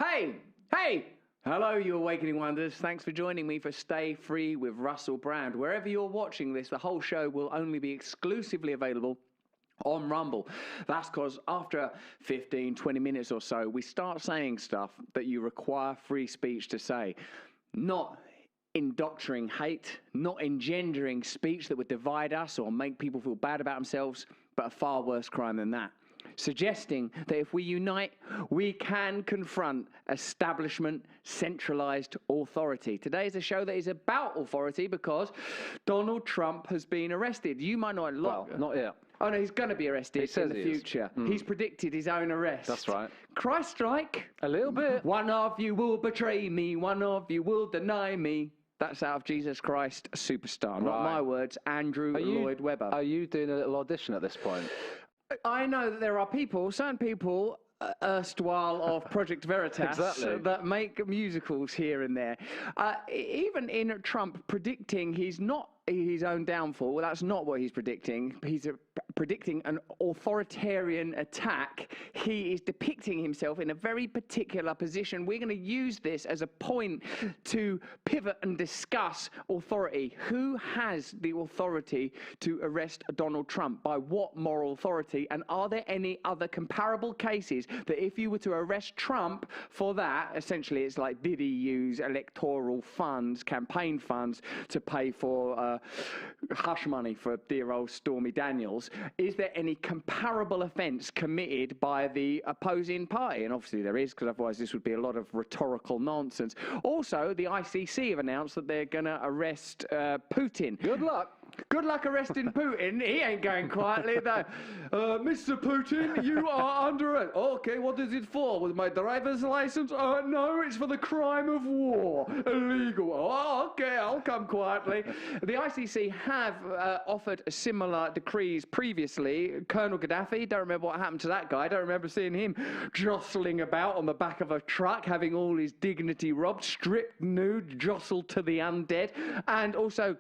Hey! Hey! Hello, you awakening wonders. Thanks for joining me for Stay Free with Russell Brand. Wherever you're watching this, the whole show will only be exclusively available on Rumble. That's because after 15, 20 minutes or so, we start saying stuff that you require free speech to say. Not indoctrinating hate, not engendering speech that would divide us or make people feel bad about themselves, but a far worse crime than that. Suggesting that if we unite, we can confront establishment, centralized authority. Today is a show that is about authority because Donald Trump has been arrested. You might not Well, not yet. Oh no, he's going to be arrested in the future. He's predicted his own arrest. That's right. Christ-like. A little bit. One of you will betray me, one of you will deny me. That's out of Jesus Christ Superstar. Not my words, Andrew Lloyd Webber. Are you doing a little audition at this point? I know that there are people, certain people, erstwhile of Project Veritas, that make musicals here and there. Even in Trump predicting he's not his own downfall, well, that's not what he's predicting. He's predicting an authoritarian attack. He is depicting himself in a very particular position. We're going to use this as a point to pivot and discuss authority. Who has the authority to arrest Donald Trump? By what moral authority? And are there any other comparable cases that if you were to arrest Trump for that, essentially it's like, did he use electoral funds, campaign funds, to pay for hush money for dear old Stormy Daniels? Is there any comparable offence committed by the opposing party? And obviously there is, because otherwise this would be a lot of rhetorical nonsense. Also, the ICC have announced that they're going to arrest Putin. Good luck. Good luck arresting Putin. He ain't going quietly, though. Mr. Putin, you are under arrest. Okay, what is it for? With my driver's license? No, it's for the crime of war. Illegal. Oh, okay, I'll come quietly. The ICC have offered similar decrees previously. Colonel Gaddafi, don't remember what happened to that guy. Don't remember seeing him jostling about on the back of a truck, having all his dignity robbed, stripped nude, jostled to the undead. And also,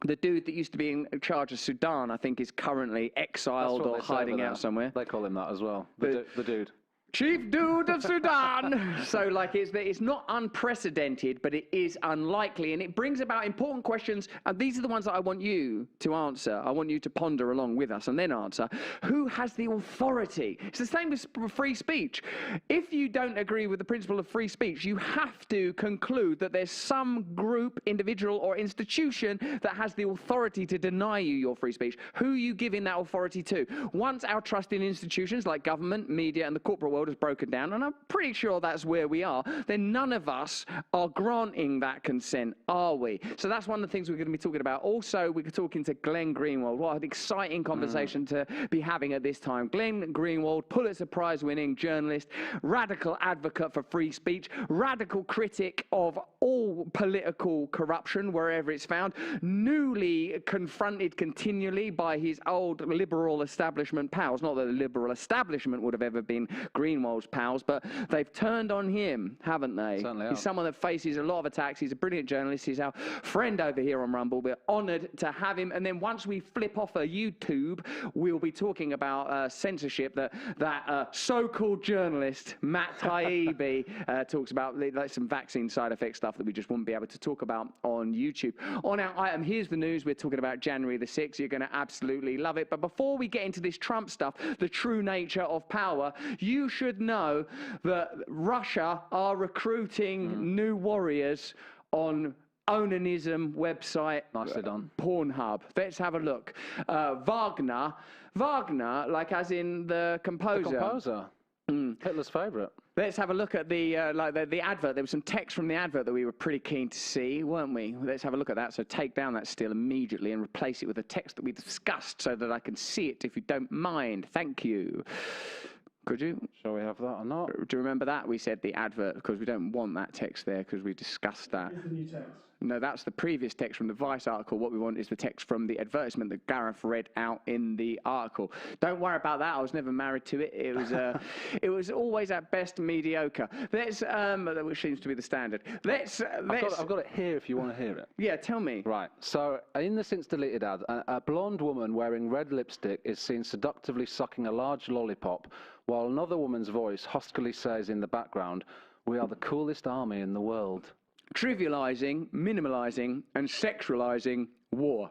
the dude that used to be in charge of Sudan, I think, is currently exiled or hiding out somewhere. They call him that as well. The dude. Chief Dude of Sudan. So, like, it's not unprecedented, but it is unlikely, and it brings about important questions, and these are the ones that I want you to answer. I want you to ponder along with us and then answer. Who has the authority? It's the same with free speech. If you don't agree with the principle of free speech, you have to conclude that there's some group, individual, or institution that has the authority to deny you your free speech. Who are you giving that authority to? Once our trust in institutions like government, media, and the corporate world has broken down, and I'm pretty sure that's where we are, then none of us are granting that consent, are we? So that's one of the things we're going to be talking about. Also, we're talking to Glenn Greenwald. What an exciting conversation to be having at this time. Glenn Greenwald, Pulitzer Prize-winning journalist, radical advocate for free speech, radical critic of all political corruption wherever it's found, newly confronted continually by his old liberal establishment pals. Not that the liberal establishment would have ever been Greenwald's pals, but they've turned on him, haven't they? Certainly He's someone that faces a lot of attacks. He's a brilliant journalist. He's our friend over here on Rumble. We're honoured to have him. And then once we flip off a YouTube, we'll be talking about censorship that so-called journalist, Matt Taibbi, talks about, like some vaccine side effect stuff that we just wouldn't be able to talk about on YouTube. On our item, here's the news. We're talking about January the 6th. You're going to absolutely love it. But before we get into this Trump stuff, the true nature of power, you should know that Russia are recruiting new warriors on onanism website. Nicely done. Pornhub. Let's have a look. Wagner, like as in the composer. The composer. Hitler's favourite. Let's have a look at the advert. There was some text from the advert that we were pretty keen to see, weren't we? Let's have a look at that. So take down that still immediately and replace it with the text that we discussed so that I can see it if you don't mind. Thank you. Could you? Shall we have that or not? Do you remember that? We said the advert, because we don't want that text there, because we discussed that. Here's the new text. No, that's the previous text from the Vice article. What we want is the text from the advertisement that Gareth read out in the article. Don't worry about that. I was never married to it. It was it was always at best mediocre. Let's which seems to be the standard. I've got it here if you want to hear it. Yeah, tell me. Right. So in the since deleted ad, a blonde woman wearing red lipstick is seen seductively sucking a large lollipop, while another woman's voice huskily says in the background, We are the coolest army in the world. Trivializing, minimalizing, and sexualizing war.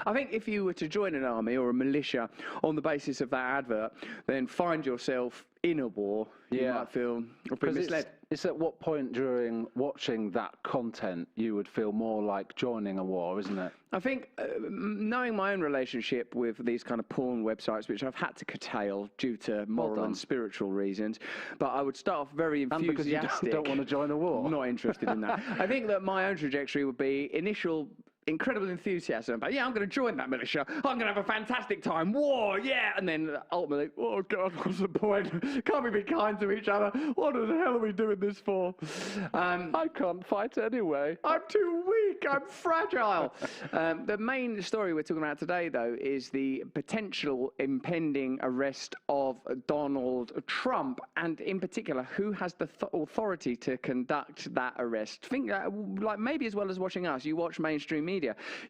I think if you were to join an army or a militia on the basis of that advert, then find yourself in a war, you might feel a bit misled. It's at what point during watching that content you would feel more like joining a war, isn't it? I think knowing my own relationship with these kind of porn websites, which I've had to curtail due to moral and spiritual reasons, but I would start off very enthusiastic. And because you don't want to join a war. Not interested in that. I think that my own trajectory would be initial incredible enthusiasm about, I'm going to join that militia. I'm going to have a fantastic time. War, yeah. And then ultimately, oh God, what's the point? Can't we be kind to each other? What the hell are we doing this for? I can't fight anyway. I'm too weak. I'm fragile. The main story we're talking about today, though, is the potential impending arrest of Donald Trump, and in particular, who has the authority to conduct that arrest. Think, like maybe as well as watching us, you watch mainstream media.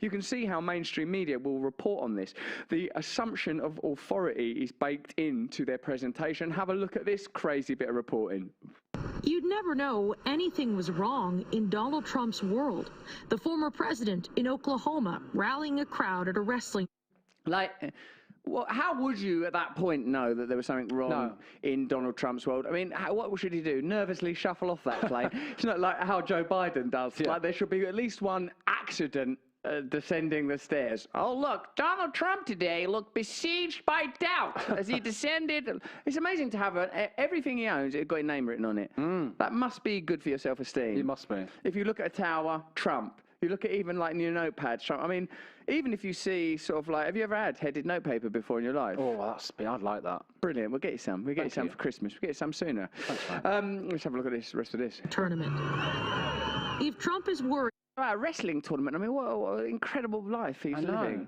You can see how mainstream media will report on this. The assumption of authority is baked into their presentation. Have a look at this crazy bit of reporting. You'd never know anything was wrong in Donald Trump's world. The former president in Oklahoma rallying a crowd at a wrestling. Well, how would you at that point know that there was something wrong in Donald Trump's world? I mean, what should he do? Nervously shuffle off that plane? It's not like how Joe Biden does. Like there should be at least one accident descending the stairs. Oh, look, Donald Trump today looked besieged by doubt as he descended. It's amazing to have everything he owns, it's got a name written on it. That must be good for your self-esteem. It must be. If you look at a tower, Trump. You look at even like new notepads, Trump. I mean, even if you see sort of like, have you ever had headed notepaper before in your life? Oh, I'd like that. Brilliant. We'll get you some. We'll get you some for Christmas. We'll get you some sooner. Let's have a look at this. The rest of this tournament. If Trump is worried about a wrestling tournament, I mean, what an incredible life he's living.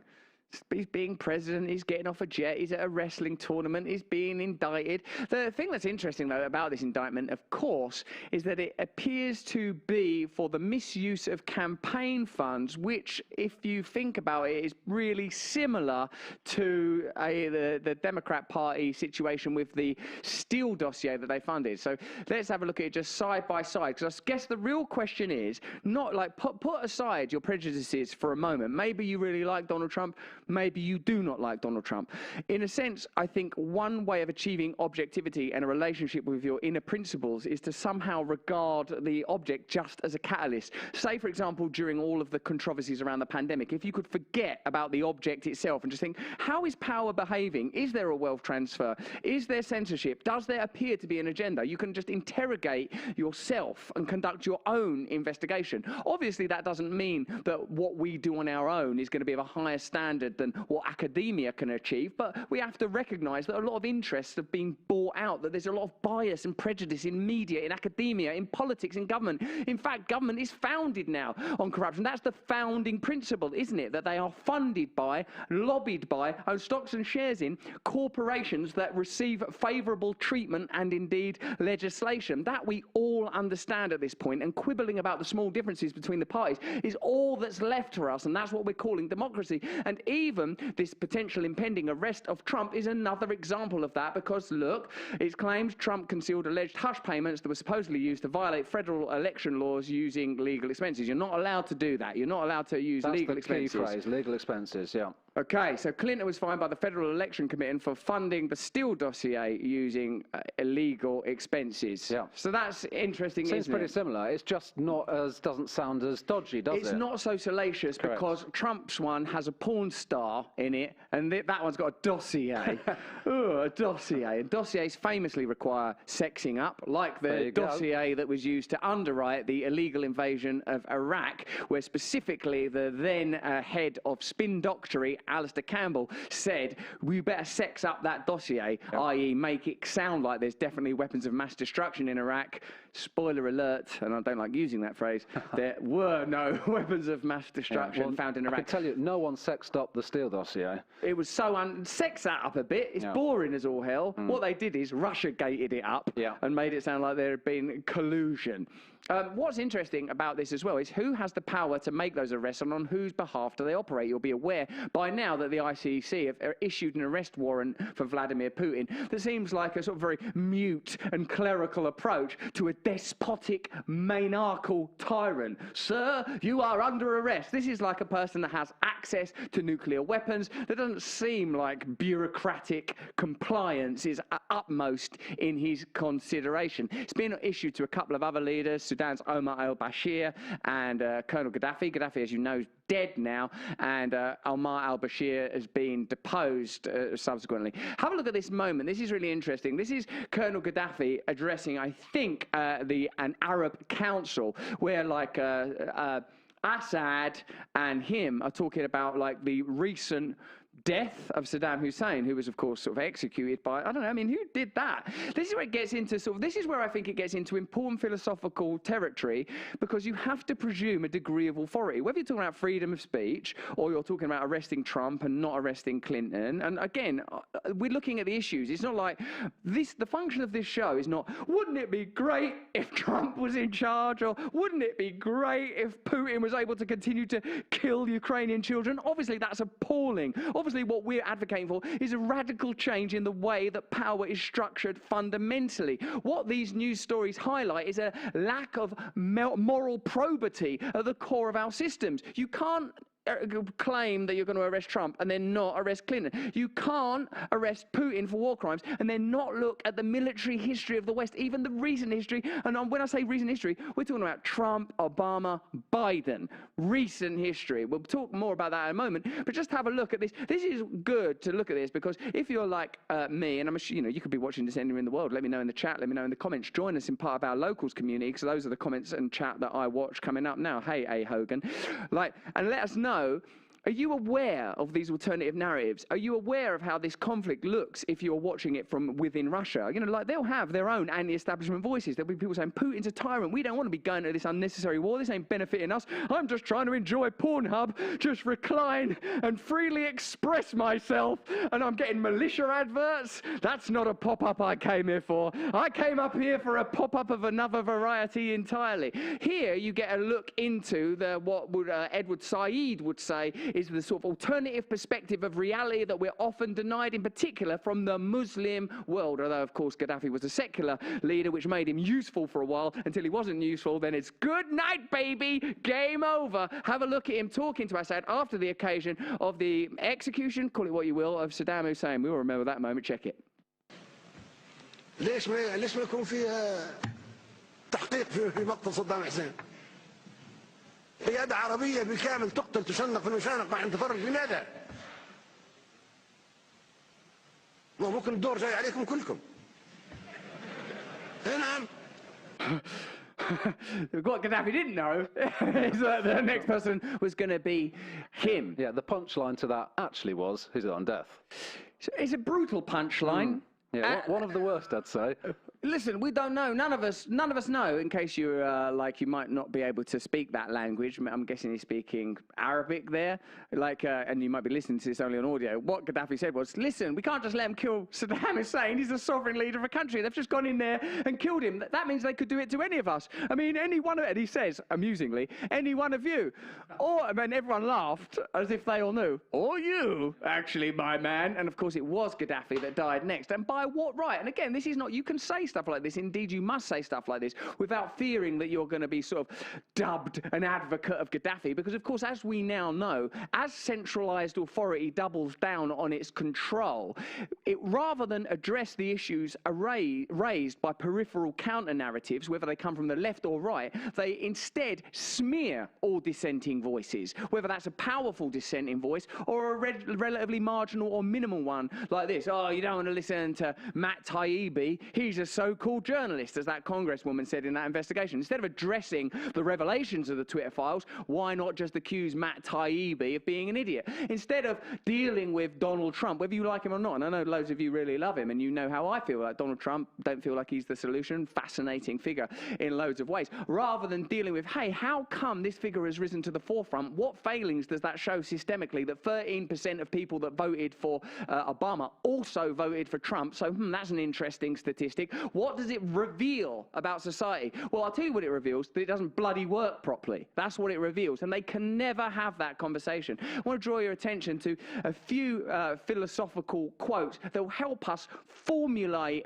He's being president, he's getting off a jet, he's at a wrestling tournament, he's being indicted. The thing that's interesting, though, about this indictment, of course, is that it appears to be for the misuse of campaign funds, which, if you think about it, is really similar to the Democrat Party situation with the Steele dossier that they funded. So let's have a look at it just side by side, because I guess the real question is, not like, put aside your prejudices for a moment. Maybe you really like Donald Trump, maybe you do not like Donald Trump. In a sense, I think one way of achieving objectivity and a relationship with your inner principles is to somehow regard the object just as a catalyst. Say, for example, during all of the controversies around the pandemic, if you could forget about the object itself and just think, how is power behaving? Is there a wealth transfer? Is there censorship? Does there appear to be an agenda? You can just interrogate yourself and conduct your own investigation. Obviously, that doesn't mean that what we do on our own is going to be of a higher standard than what academia can achieve, but we have to recognize that a lot of interests have been bought out, that there's a lot of bias and prejudice in media, in academia, in politics, in government. In fact, government is founded now on corruption. That's the founding principle, isn't it? That they are funded by, lobbied by, own stocks and shares in corporations that receive favorable treatment and indeed legislation. That we all understand at this point, and quibbling about the small differences between the parties is all that's left for us, and that's what we're calling democracy. And even this potential impending arrest of Trump is another example of that, because look, it's claimed Trump concealed alleged hush payments that were supposedly used to violate federal election laws using legal expenses. You're not allowed to do that. You're not allowed to use legal expenses. That's the key phrase, legal expenses, yeah. Okay, so Clinton was fined by the Federal Election Commission for funding the Steele dossier using illegal expenses. Yeah. So that's interesting, Seems isn't pretty it? similar. It's just not as, doesn't sound as dodgy, does it? It's not so salacious. Correct. Because Trump's one has a porn star in it, and that one's got a dossier. Ooh, a dossier. And dossiers famously require sexing up, like the dossier that was used to underwrite the illegal invasion of Iraq, where specifically the then head of spin doctory, Alistair Campbell, said, we better sex up that dossier, i.e. make it sound like there's definitely weapons of mass destruction in Iraq. Spoiler alert, and I don't like using that phrase, there were no weapons of mass destruction found in Iraq. I can tell you, no one sexed up the Steele dossier. It was so sex that up a bit. It's boring as all hell. What they did is Russia gated it up and made it sound like there had been collusion. What's interesting about this as well is who has the power to make those arrests and on whose behalf do they operate. You'll be aware by now that the ICC have issued an arrest warrant for Vladimir Putin that seems like a sort of very mute and clerical approach to a despotic, monarchical tyrant. Sir, you are under arrest. This is like a person that has access to nuclear weapons. That doesn't seem like bureaucratic compliance is utmost in his consideration. It's been issued to a couple of other leaders, Sudan's Omar al-Bashir and Colonel Gaddafi. Gaddafi, as you know, is dead now, and Omar al-Bashir has been deposed subsequently. Have a look at this moment. This is really interesting. This is Colonel Gaddafi addressing, I think, an Arab council where, like, Assad and him are talking about, like, the recent death of Saddam Hussein, who was, of course, sort of executed by, I don't know, I mean, who did that? This is where it gets into sort of, this is where I think it gets into important philosophical territory, because you have to presume a degree of authority. Whether you're talking about freedom of speech, or you're talking about arresting Trump and not arresting Clinton, and again, we're looking at the issues. It's not like this, the function of this show is not, wouldn't it be great if Trump was in charge, or wouldn't it be great if Putin was able to continue to kill Ukrainian children? Obviously, that's appalling. Obviously, what we're advocating for is a radical change in the way that power is structured fundamentally. What these news stories highlight is a lack of moral probity at the core of our systems. You can't claim that you're going to arrest Trump and then not arrest Clinton. You can't arrest Putin for war crimes and then not look at the military history of the West, even the recent history. And when I say recent history, we're talking about Trump, Obama, Biden. Recent history. We'll talk more about that in a moment, but just have a look at this. This is good to look at this, because if you're like me, and I'm sure, you know, you could be watching this anywhere in the world, let me know in the chat, let me know in the comments. Join us in part of our locals community, because those are the comments and chat that I watch coming up now. Hey, A. Hogan. Like, and let us know, are you aware of these alternative narratives? Are you aware of how this conflict looks if you're watching it from within Russia? You know, like, they'll have their own anti-establishment voices. There'll be people saying, Putin's a tyrant. We don't want to be going to this unnecessary war. This ain't benefiting us. I'm just trying to enjoy Pornhub, just recline and freely express myself. And I'm getting militia adverts. That's not a pop-up I came here for. I came up here for a pop-up of another variety entirely. Here you get a look into what would Edward Said would say is the sort of alternative perspective of reality that we're often denied, in particular from the Muslim world. Although, of course, Gaddafi was a secular leader, which made him useful for a while until he wasn't useful. Then it's good night, baby, game over. Have a look at him talking to Assad after the occasion of the execution, call it what you will, of Saddam Hussein. We all remember that moment. Check it. ليش ما يكون في تحقيق في مقتل صدام حسين؟ قيادة عربية بالكامل تقتل تشنق في المشانق مع انتفاض. لماذا؟ ممكن الدور جاي عليكم كلكم. نعم. What Gaddafi didn't know is that the next person was going to be him. Yeah, the punchline to that actually was, he's on death. It's a brutal punchline. Yeah, one of the worst, I'd say. Listen, we don't know. None of us know. In case you're like, you might not be able to speak that language. I'm guessing he's speaking Arabic there. Like, and you might be listening to this only on audio. What Gaddafi said was, "Listen, we can't just let him kill Saddam Hussein. He's the sovereign leader of a country. They've just gone in there and killed him. That means they could do it to any of us. I mean, any one of." And he says, amusingly, "Any one of you." Or, I mean, everyone laughed as if they all knew. Or you, actually, my man. And of course, it was Gaddafi that died next. And by what right? And again, this is not. You can say stuff like this. Indeed, you must say stuff like this without fearing that you're going to be sort of dubbed an advocate of Gaddafi. Because, of course, as we now know, as centralized authority doubles down on its control, it rather than address the issues raised by peripheral counter-narratives, whether they come from the left or right, they instead smear all dissenting voices, whether that's a powerful dissenting voice or a relatively marginal or minimal one like this. Oh, you don't want to listen to Matt Taibbi. He's a so-called journalist, as that congresswoman said in that investigation. Instead of addressing the revelations of the Twitter files, why not just accuse Matt Taibbi of being an idiot? Instead of dealing with Donald Trump, whether you like him or not, and I know loads of you really love him, and you know how I feel like Donald Trump, don't feel like he's the solution, fascinating figure in loads of ways. Rather than dealing with, hey, how come this figure has risen to the forefront? What failings does that show systemically that 13% of people that voted for Obama also voted for Trump? So that's an interesting statistic. What does it reveal about society? Well, I'll tell you what it reveals, that it doesn't bloody work properly. That's what it reveals, and they can never have that conversation. I want to draw your attention to a few philosophical quotes that will help us formulate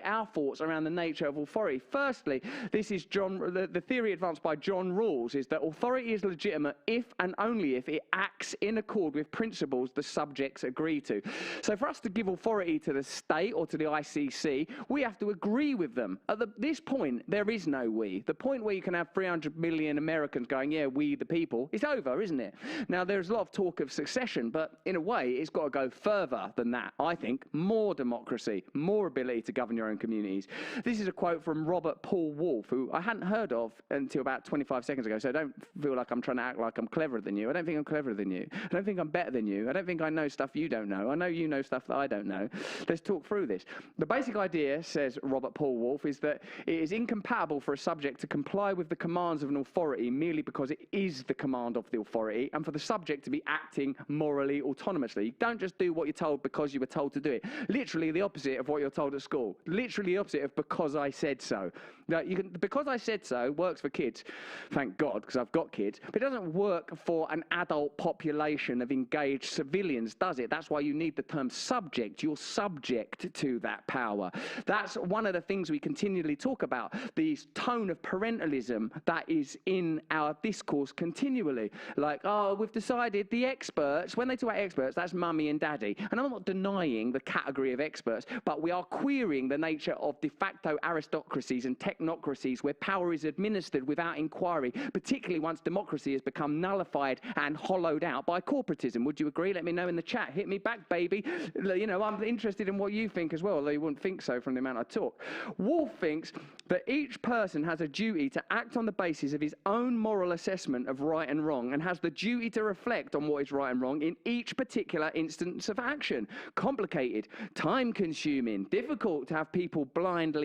our thoughts around the nature of authority. Firstly, this is the theory advanced by John Rawls is that authority is legitimate if and only if it acts in accord with principles the subjects agree to. So for us to give authority to the state or to the ICC, we have to agree with them. At this point, there is no we. The point where you can have 300 million Americans going, yeah, we the people, it's over, isn't it? Now, there's a lot of talk of succession, but in a way, it's got to go further than that, I think. More democracy, more ability to govern your own communities. This is a quote from Robert Paul Wolff, who I hadn't heard of until about 25 seconds ago, so don't feel like I'm trying to act like I'm cleverer than you. I don't think I'm cleverer than you. I don't think I'm better than you. I don't think I know stuff you don't know. I know you know stuff that I don't know. Let's talk through this. The basic idea, says Robert Paul Wolff, is that it is incompatible for a subject to comply with the commands of an authority merely because it is the command of the authority, and for the subject to be acting morally autonomously. You don't just do what you're told because you were told to do it. Literally the opposite of what you're told at school. Literally the opposite of because I said so. Now, because I said so works for kids, thank God, because I've got kids, but it doesn't work for an adult population of engaged civilians, does it? That's why you need the term subject. You're subject to that power. That's one of the things we continually talk about, this tone of parentalism that is in our discourse continually. Like, oh, we've decided the experts, when they talk about experts, that's mummy and daddy. And I'm not denying the category of experts, but we are querying the nature of de facto aristocracies and technocracies where power is administered without inquiry, particularly once democracy has become nullified and hollowed out by corporatism. Would you agree? Let me know in the chat. Hit me back, baby. You know, I'm interested in what you think as well, although you wouldn't think so from the amount I talk. Wolff thinks that each person has a duty to act on the basis of his own moral assessment of right and wrong, and has the duty to reflect on what is right and wrong in each particular instance of action. Complicated, time-consuming, difficult to have people blind,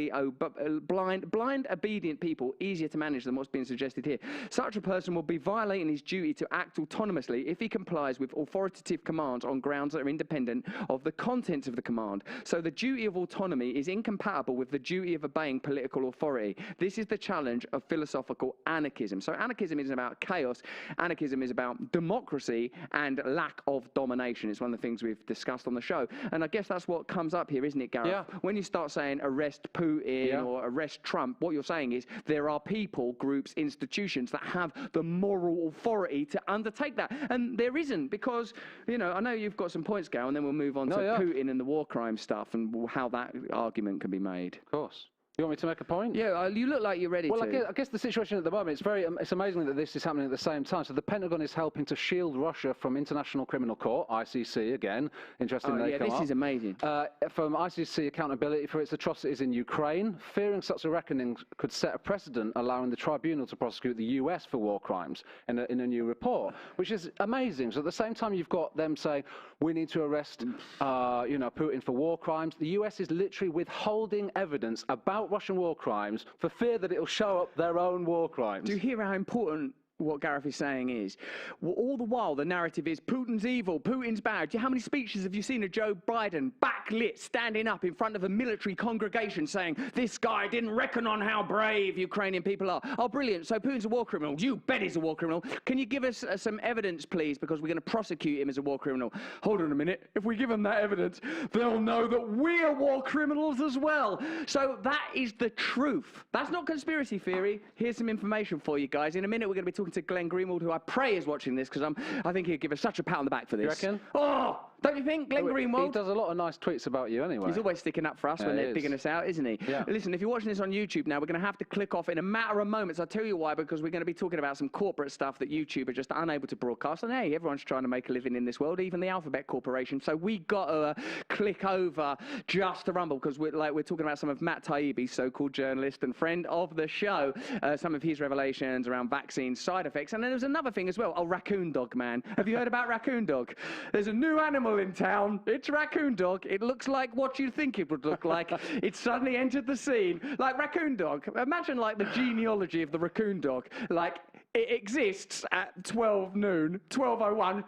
obedient people, easier to manage than what's being suggested here. Such a person will be violating his duty to act autonomously if he complies with authoritative commands on grounds that are independent of the contents of the command. So the duty of autonomy is incompatible with the duty of obeying political authority. This is the challenge of philosophical anarchism. So anarchism is about chaos. Anarchism is about democracy and lack of domination. It's one of the things we've discussed on the show. And I guess that's what comes up here, isn't it, Gareth? Yeah. When you start saying arrest Putin or arrest Trump, what you're saying is there are people, groups, institutions that have the moral authority to undertake that. And there isn't, because, you know, I know you've got some points, Gal, and then we'll move on to Putin and the war crime stuff and how that argument can be made. Of course. You want me to make a point? Yeah, you look like you're ready to. Well, I guess the situation at the moment, it's amazing that this is happening at the same time. So the Pentagon is helping to shield Russia from International Criminal Court, ICC, again. Interesting they come this is amazing. From ICC accountability for its atrocities in Ukraine. Fearing such a reckoning could set a precedent, allowing the tribunal to prosecute the US for war crimes in a new report, which is amazing. So at the same time, you've got them saying, we need to arrest Putin for war crimes. The US is literally withholding evidence about Russian war crimes for fear that it'll show up their own war crimes. Do you hear how important what Gareth is saying is? Well, all the while the narrative is Putin's evil, Putin's bad. How many speeches have you seen of Joe Biden backlit, standing up in front of a military congregation saying, this guy didn't reckon on how brave Ukrainian people are? Oh, brilliant. So Putin's a war criminal. You bet he's a war criminal. Can you give us some evidence, please? Because we're going to prosecute him as a war criminal. Hold on a minute. If we give them that evidence, they'll know that we're war criminals as well. So that is the truth. That's not conspiracy theory. Here's some information for you guys. In a minute, we're going to be talking to Glenn Greenwald, who I pray is watching this, because I think he'd give us such a pat on the back for this. You reckon? Oh, don't you think, Glenn Greenwald? He does a lot of nice tweets about you anyway. He's always sticking up for us when they're digging us out, isn't he? Yeah. Listen, if you're watching this on YouTube now, we're going to have to click off in a matter of moments. I'll tell you why, because we're going to be talking about some corporate stuff that YouTube are just unable to broadcast. And hey, everyone's trying to make a living in this world, even the Alphabet Corporation. So we got to click over just to rumble, because we're talking about some of Matt Taibbi's so-called journalist and friend of the show, some of his revelations around vaccine side effects. And then there's another thing as well. Oh, Raccoon Dog, man. Have you heard about Raccoon Dog? There's a new animal in town. It's Raccoon Dog. It looks like what you think it would look like. It suddenly entered the scene. Like Raccoon Dog. Imagine like the genealogy of the Raccoon Dog. Like it exists at 12 noon, 12:01.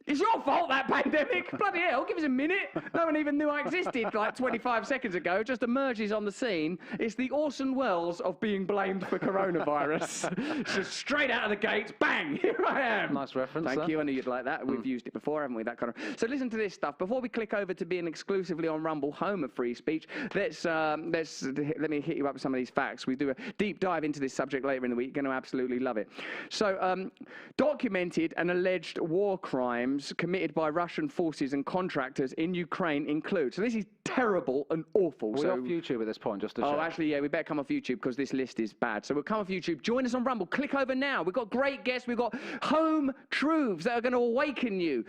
It's your fault, that pandemic. Bloody hell, give us a minute. No one even knew I existed like 25 seconds ago. Just emerges on the scene. It's the Orson Welles of being blamed for coronavirus. Just straight out of the gates, bang, here I am. Nice reference. Thank you. I knew you'd like that. We've used it before, haven't we? That kind of. So listen to this stuff. Before we click over to being exclusively on Rumble, home of free speech, let me hit you up with some of these facts. We do a deep dive into this subject later in the week. You're going to absolutely love it. So, documented and alleged war crimes committed by Russian forces and contractors in Ukraine include. So this is terrible and awful. We're off YouTube at this point, just to check. Oh, actually, yeah, we better come off YouTube because this list is bad. So we'll come off YouTube. Join us on Rumble. Click over now. We've got great guests. We've got home truths that are going to awaken you.